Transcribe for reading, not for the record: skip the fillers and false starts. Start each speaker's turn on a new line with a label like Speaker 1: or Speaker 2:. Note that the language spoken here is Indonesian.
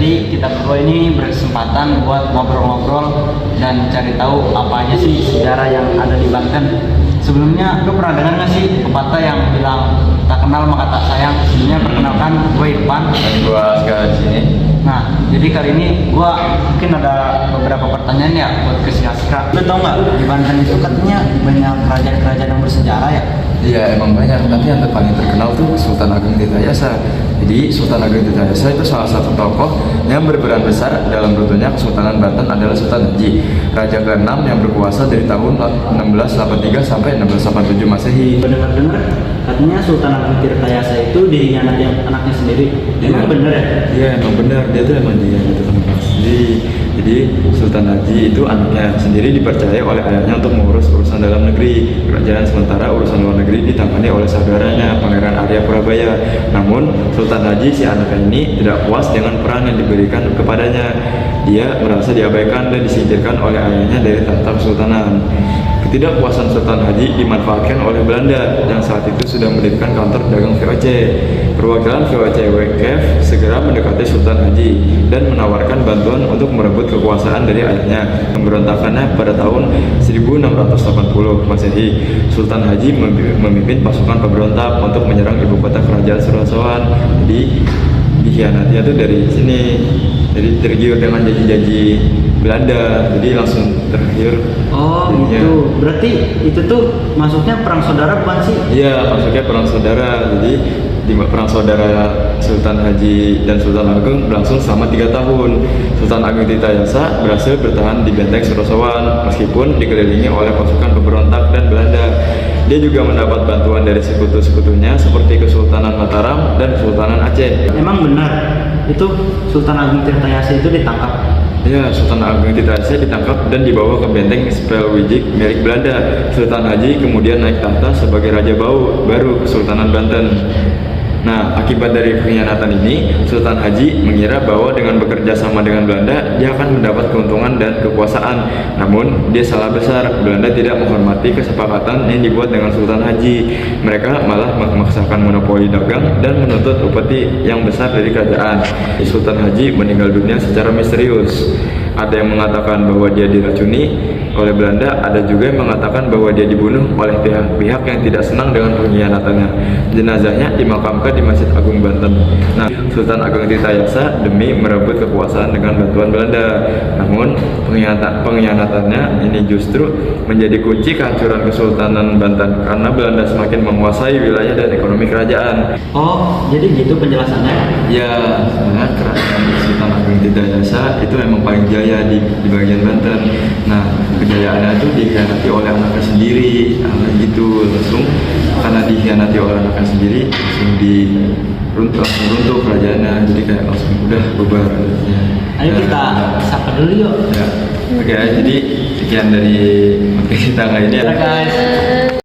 Speaker 1: Jadi kita berdua ini berkesempatan buat ngobrol-ngobrol dan cari tahu apa aja sih sejarah yang ada di Banten. Sebelumnya lu pernah dengar nggak sih pepatah yang bilang tak kenal maka tak sayang? Sebelumnya perkenalkan gue Irfan.
Speaker 2: Dan gua sekarang di sini.
Speaker 1: Nah, jadi kali ini gue mungkin ada beberapa pertanyaan ya buat ke si Aska. Lu tau nggak di Banten itu katanya banyak kerajaan-kerajaan yang bersejarah ya?
Speaker 2: Iya emang banyak, tapi yang paling terkenal tuh Sultan Ageng Tirtayasa. Jadi Sultan Ageng Tirtayasa itu salah satu tokoh yang berperan besar dalam runtuhnya Kesultanan Banten adalah Sultan Haji, raja ke-6 yang berkuasa dari tahun 1683 sampai 1687 Masehi.
Speaker 1: Gue dengar-dengar katanya Sultan Ageng Tirtayasa itu dikhianati anaknya sendiri. Emang bener ya?
Speaker 2: Iya emang benar, dia tuh emang dia itu teman sendiri. Jadi Sultan Haji itu anaknya sendiri dipercaya oleh ayahnya untuk mengurus urusan dalam negeri kerajaan, sementara urusan luar negeri ditangani oleh saudaranya Pangeran Arya Purabaya. Namun Sultan Haji si anaknya ini tidak puas dengan peran yang diberikan kepadanya. Dia merasa diabaikan dan disingkirkan oleh ayahnya dari tahta kesultanan. Ketidakpuasan Sultan Haji dimanfaatkan oleh Belanda yang saat itu sudah mendirikan kantor dagang VOC. Perwakilan VOC WKF segera mendekati Sultan Haji dan menawarkan bantuan untuk merebut kekuasaan dari ayahnya. Pemberontakannya pada tahun 1680 Masehi, Sultan Haji memimpin pasukan pemberontak untuk menyerang ibu kota kerajaan Surasawan. Jadi dikhianati itu dari sini. Jadi tergiur dengan janji-janji Belanda, jadi langsung tergiur.
Speaker 1: Oh gitu. Berarti itu tuh masuknya perang saudara bukan sih?
Speaker 2: Iya, masuknya perang saudara. Jadi di perang saudara Sultan Haji dan Sultan Ageng berlangsung selama 3 tahun. Sultan Ageng Tirtayasa berhasil bertahan di benteng Surasawan meskipun dikelilingi oleh pasukan pemberontak dan Belanda. Dia juga mendapat bantuan dari sekutu-sekutunya seperti Kesultanan Mataram dan Kesultanan Aceh.
Speaker 1: Emang benar itu Sultan Ageng Tirtayasa itu ditangkap?
Speaker 2: Ya, Sultan Ageng Tirtayasa ditangkap dan dibawa ke benteng Spelwijik milik Belanda. Sultan Haji kemudian naik tahta sebagai Raja baru Kesultanan Banten. Nah, akibat dari pengkhianatan ini, Sultan Haji mengira bahwa dengan bekerja sama dengan Belanda, dia akan mendapat keuntungan dan kekuasaan. Namun, dia salah besar. Belanda tidak menghormati kesepakatan yang dibuat dengan Sultan Haji. Mereka malah memaksakan monopoli dagang dan menuntut upeti yang besar dari kerajaan. Sultan Haji meninggal dunia secara misterius. Ada yang mengatakan bahwa dia diracuni oleh Belanda, ada juga yang mengatakan bahwa dia dibunuh oleh pihak-pihak yang tidak senang dengan pengkhianatannya. Jenazahnya dimakamkan di Masjid Agung Banten. Nah, Sultan Ageng Tirtayasa demi merebut kekuasaan dengan bantuan Belanda. Namun, pengkhianatannya ini justru menjadi kunci kehancuran Kesultanan Banten karena Belanda semakin menguasai wilayah dan ekonomi kerajaan.
Speaker 1: Oh, jadi gitu penjelasannya?
Speaker 2: Ya, sebenarnya kerajaan Sultan Ageng Tirtayasa itu memang paling jaya di bagian Banten. Nah, kejayaannya itu dikhianati oleh anaknya sendiri, gitu langsung. Karena dikhianati oleh anaknya sendiri, langsung runtuh kerajaannya. Jadi kayak langsung udah bubar.
Speaker 1: Ayo kita sapa dulu yuk.
Speaker 2: Ya, oke, jadi sekian dari kita kali ini.
Speaker 1: Guys.